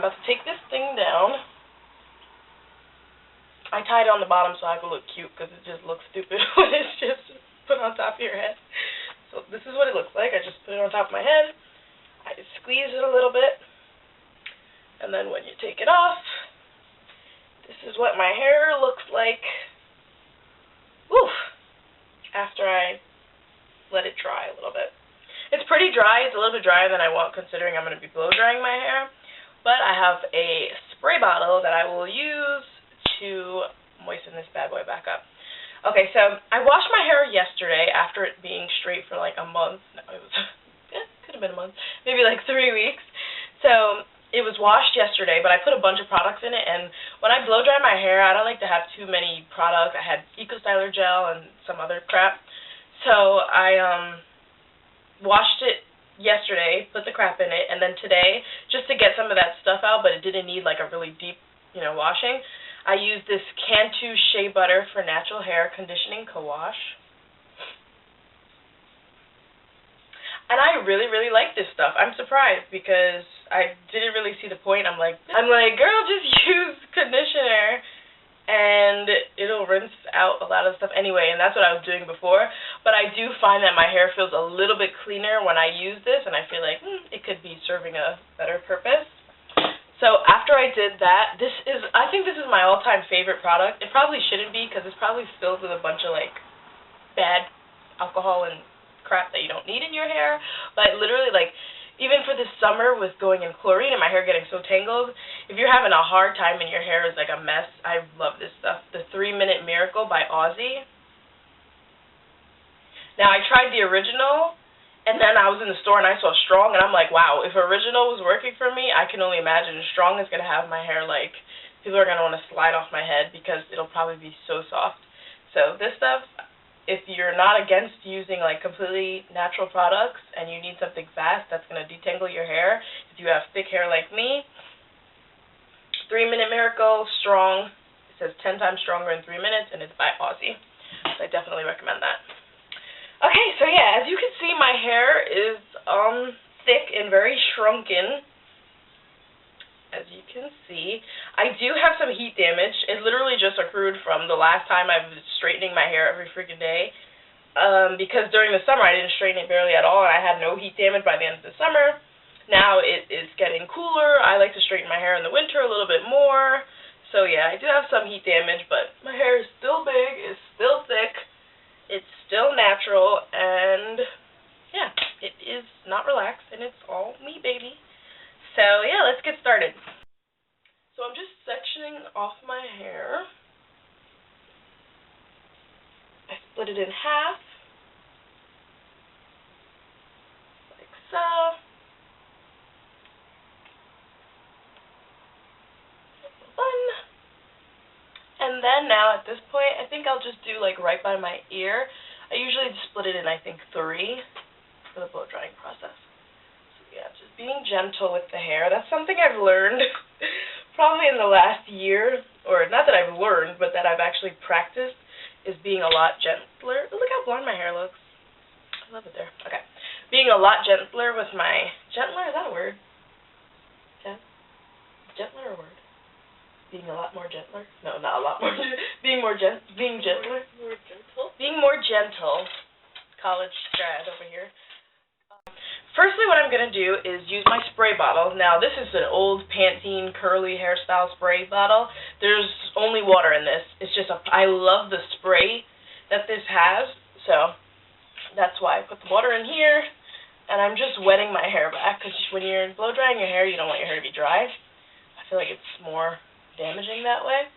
I'm about to take this thing down. I tied it on the bottom so I could look cute because it just looks stupid when it's just put on top of your head. So this is what it looks like. I just put it on top of my head. I squeeze it a little bit. And then when you take it off, this is what my hair looks like. Oof. After I let it dry a little bit. It's pretty dry. It's a little bit drier than I want considering I'm going to be blow drying my hair. But I have a spray bottle that I will use to moisten this bad boy back up. Okay, so I washed my hair yesterday after it being straight for like a month. No, it was, could have been a month. Maybe like 3 weeks. So it was washed yesterday, but I put a bunch of products in it, and when I blow dry my hair, I don't like to have too many products. I had Eco Styler gel and some other crap. So I washed it yesterday, put the crap in it, and then today, just to get some of that stuff out, but it didn't need like a really deep, washing, I used this Cantu Shea Butter for Natural Hair Conditioning Co-Wash. And I really, really like this stuff. I'm surprised because I didn't really see the point. I'm like, girl, just use conditioner and it'll rinse out a lot of stuff anyway, and that's what I was doing before. But I do find that my hair feels a little bit cleaner when I use this, and I feel like it could be serving a better purpose. So after I did that, I think this is my all-time favorite product. It probably shouldn't be because it's probably filled with a bunch of like bad alcohol and crap that you don't need in your hair. But literally, like, even for this summer with going in chlorine and my hair getting so tangled, if you're having a hard time and your hair is like a mess, I love this stuff. The 3-Minute Miracle by Aussie. Now, I tried the original, and then I was in the store and I saw Strong, and I'm like, wow, if original was working for me, I can only imagine Strong is going to have my hair like, people are going to want to slide off my head because it'll probably be so soft. So this stuff, if you're not against using like completely natural products and you need something fast that's going to detangle your hair, if you have thick hair like me, 3-Minute Miracle, Strong. It says 10 times stronger in 3 minutes, and it's by Aussie. So I definitely recommend that. Okay, so yeah, as you can see, my hair is thick and very shrunken. As you can see, I do have some heat damage. It literally just accrued from the last time I was straightening my hair every freaking day. Because during the summer I didn't straighten it barely at all, and I had no heat damage by the end of the summer. Now it is getting cooler. I like to straighten my hair in the winter a little bit more. So yeah, I do have some heat damage, but my hair is still big, it's still thick, it's still natural, and yeah, it is not relaxed, and it's all me, baby. So yeah, let's get started. So I'm just sectioning off my hair. I split it in half, like so. And then now at this point, I think I'll just do like right by my ear. I usually split it in, I think, 3 for the blow drying process. Yeah, just being gentle with the hair. That's something I've learned probably in the last year, or not that I've learned, but that I've actually practiced, is being a lot gentler. Look how blonde my hair looks. I love it there. Okay. Being a lot gentler with my... Gentler? Is that a word? Gentler or word? Being a lot more gentler? No, not a lot more. Being gentler? More gentle? Being more gentle. College grad over here. Firstly, what I'm going to do is use my spray bottle. Now, this is an old Pantene curly hairstyle spray bottle. There's only water in this. It's just I love the spray that this has, so that's why I put the water in here, and I'm just wetting my hair back, because when you're blow drying your hair, you don't want your hair to be dry. I feel like it's more damaging that way.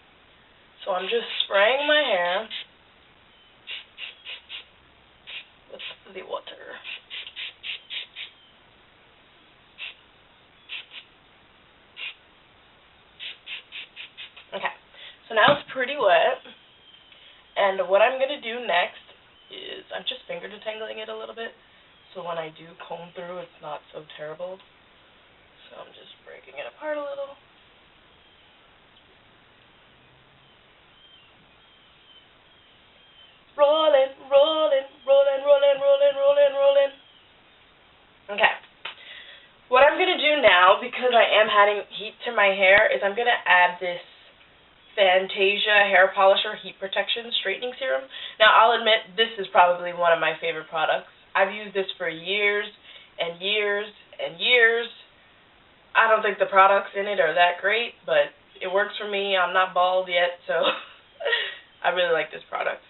So I'm just spraying my hair with the water. Okay, so now it's pretty wet, and what I'm going to do next is I'm just finger detangling it a little bit, so when I do comb through, it's not so terrible. So I'm just breaking it apart a little. Rolling, rolling, rolling, rolling, rolling, rolling, rolling. Okay. What I'm going to do now, because I am adding heat to my hair, is I'm going to add this Fantasia Hair Polisher Heat Protection Straightening Serum. Now, I'll admit, this is probably one of my favorite products. I've used this for years and years and years. I don't think the products in it are that great, but it works for me. I'm not bald yet, so I really like this product.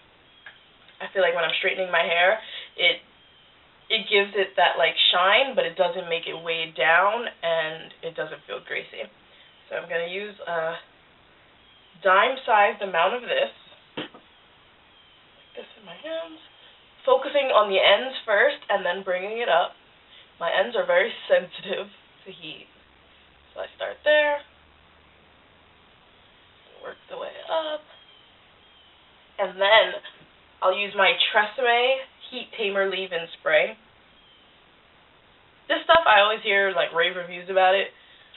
I feel like when I'm straightening my hair, it gives it that like shine, but it doesn't make it weighed down, and it doesn't feel greasy. So I'm going to use a dime-sized amount of this, like this in my hands, focusing on the ends first and then bringing it up. My ends are very sensitive to heat, so I start there, work the way up, and then I'll use my Tresemme Heat Tamer Leave-In Spray. This stuff, I always hear like rave reviews about it.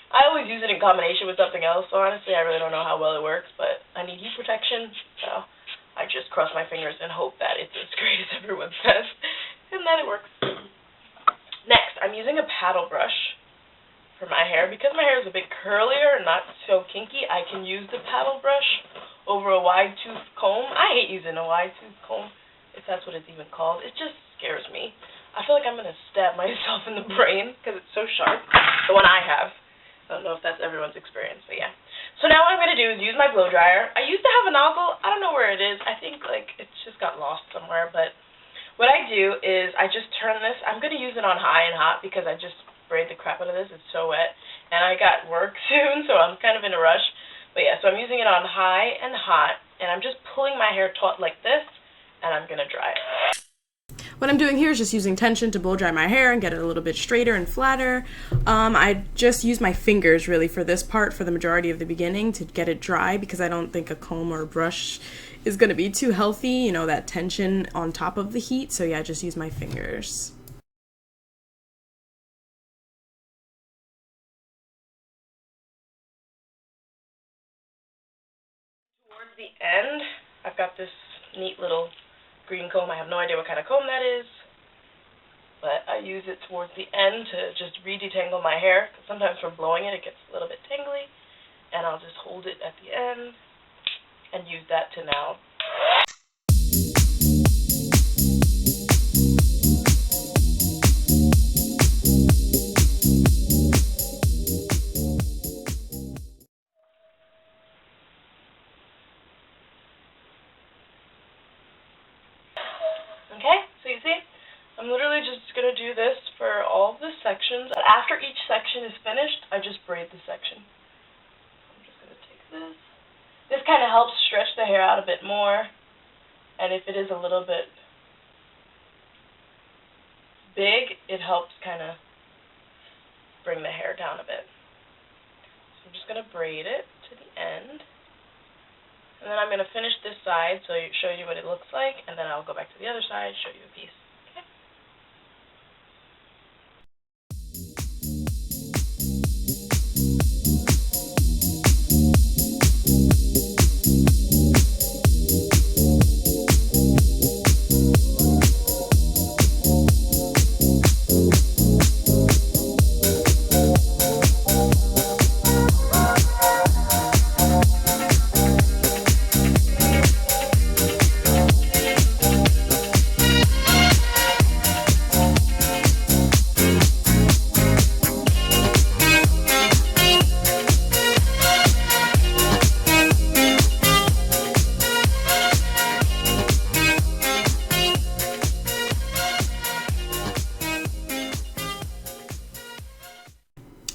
I always use it in combination with something else, so honestly I really don't know how well it works, but I need heat protection, so I just cross my fingers and hope that it's as great as everyone says, and that it works. Next, I'm using a paddle brush for my hair. Because my hair is a bit curlier and not so kinky, I can use the paddle brush over a wide-tooth comb. I hate using a wide-tooth comb, if that's what it's even called. It just scares me. I feel like I'm going to stab myself in the brain because it's so sharp. The one I have. I don't know if that's everyone's experience, but yeah. So now what I'm going to do is use my blow dryer. I used to have a nozzle. I don't know where it is. I think like it's just got lost somewhere, but what I do is I just turn this. I'm going to use it on high and hot because I just braid the crap out of this. It's so wet, and I got work soon, so I'm kind of in a rush. But yeah, so I'm using it on high and hot, and I'm just pulling my hair taut like this, and I'm going to dry it. What I'm doing here is just using tension to blow dry my hair and get it a little bit straighter and flatter. I just use my fingers really for this part for the majority of the beginning to get it dry because I don't think a comb or a brush is going to be too healthy, you know, that tension on top of the heat. So yeah, just use my fingers. Towards the end, I've got this neat little green comb. I have no idea what kind of comb that is, but I use it towards the end to just re-detangle my hair. Sometimes from blowing it, it gets a little bit tingly, and I'll just hold it at the end and use that to now. Okay, so you see, I'm literally just going to do this for all the sections. But after each section is finished, I just braid the section. I'm just going to take this. This kind of helps stretch the hair out a bit more. And if it is a little bit big, it helps kind of bring the hair down a bit. So I'm just going to braid it to the end. And then I'm going to finish this side, so show you what it looks like, and then I'll go back to the other side, show you a piece. Okay?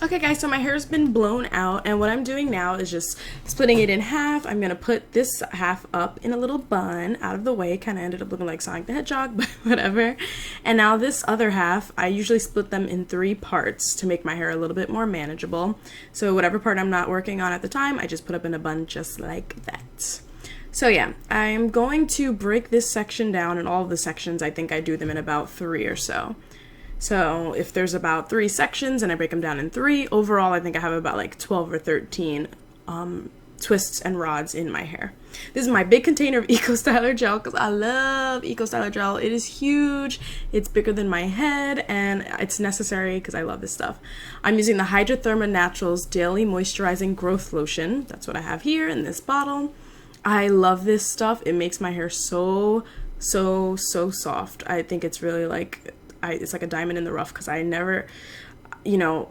Okay guys, so my hair's been blown out, and what I'm doing now is just splitting it in half. I'm gonna put this half up in a little bun out of the way. Kind of ended up looking like Sonic the Hedgehog, but whatever. And now this other half, I usually split them in 3 parts to make my hair a little bit more manageable. So whatever part I'm not working on at the time, I just put up in a bun just like that. So yeah, I'm going to break this section down, and all of the sections, I think I do them in about 3 or so. So if there's about 3 sections and I break them down in 3, overall I think I have about like 12 or 13 twists and rods in my hair. This is my big container of Eco Styler gel because I love Eco Styler gel. It is huge, it's bigger than my head, and it's necessary because I love this stuff. I'm using the Hydrotherma Naturals Daily Moisturizing Growth Lotion. That's what I have here in this bottle. I love this stuff. It makes my hair so soft. I think it's really like, it's like a diamond in the rough because I never, you know,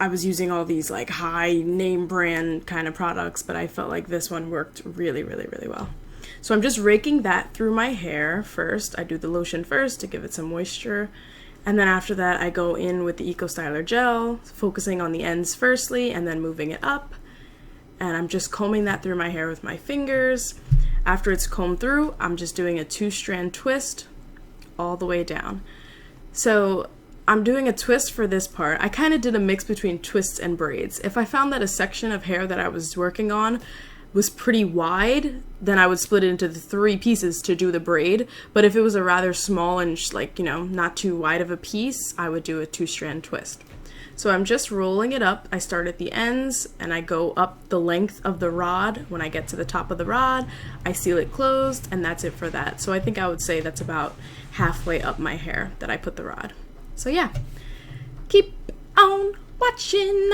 I was using all these like high name brand kind of products, but I felt like this one worked really well. So I'm just raking that through my hair first. I do the lotion first to give it some moisture. And then after that, I go in with the Eco Styler gel, focusing on the ends firstly and then moving it up. And I'm just combing that through my hair with my fingers. After it's combed through, I'm just doing a 2-strand twist all the way down. So I'm doing a twist for this part. I kind of did a mix between twists and braids. If I found that a section of hair that I was working on was pretty wide, then I would split it into the 3 pieces to do the braid. But if it was a rather small and like, you know, not too wide of a piece, I would do a 2-strand twist. So I'm just rolling it up. I start at the ends and I go up the length of the rod. When I get to the top of the rod, I seal it closed, and that's it for that. So I think I would say that's about halfway up my hair that I put the rod. So yeah, keep on watching.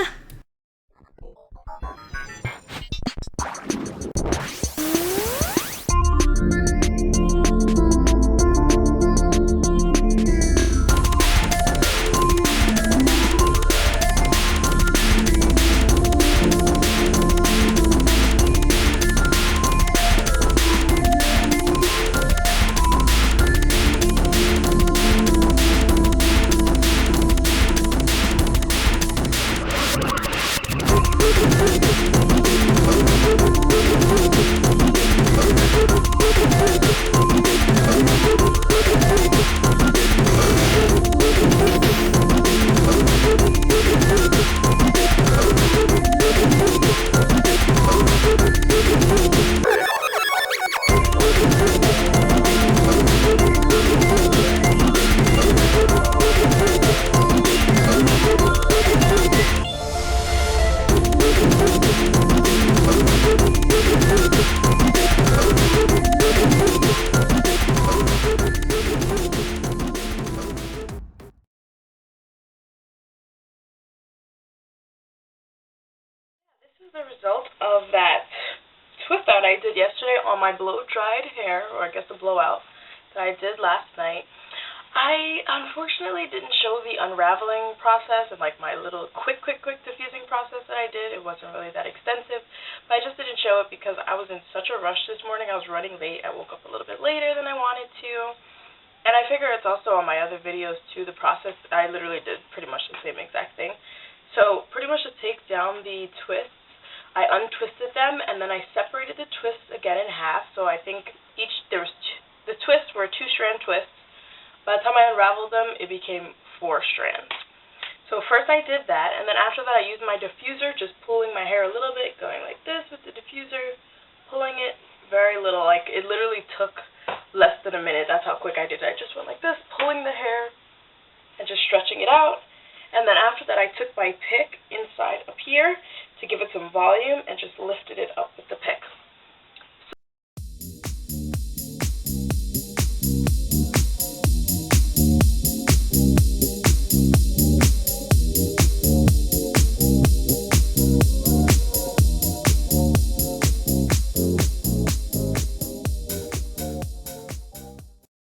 This is the result of that twist out I did yesterday on my blow-dried hair, or I guess a blowout that I did last night. I unfortunately didn't show the unraveling process and like my little quick diffusing process that I did. It wasn't really that extensive, but I just didn't show it because I was in such a rush this morning. I was running late. I woke up a little bit later than I wanted to. And I figure it's also on my other videos too, the process. I literally did pretty much the same exact thing. So pretty much to take down the twists, I untwisted them and then I separated the twists again in half. So I think the twists were 2-strand twists. By the time I unraveled them, it became 4 strands. So first I did that, and then after that I used my diffuser, just pulling my hair a little bit, going like this with the diffuser, pulling it very little. Like, it literally took less than a minute. That's how quick I did it. I just went like this, pulling the hair and just stretching it out. And then after that I took my pick inside up here to give it some volume and just lifted it up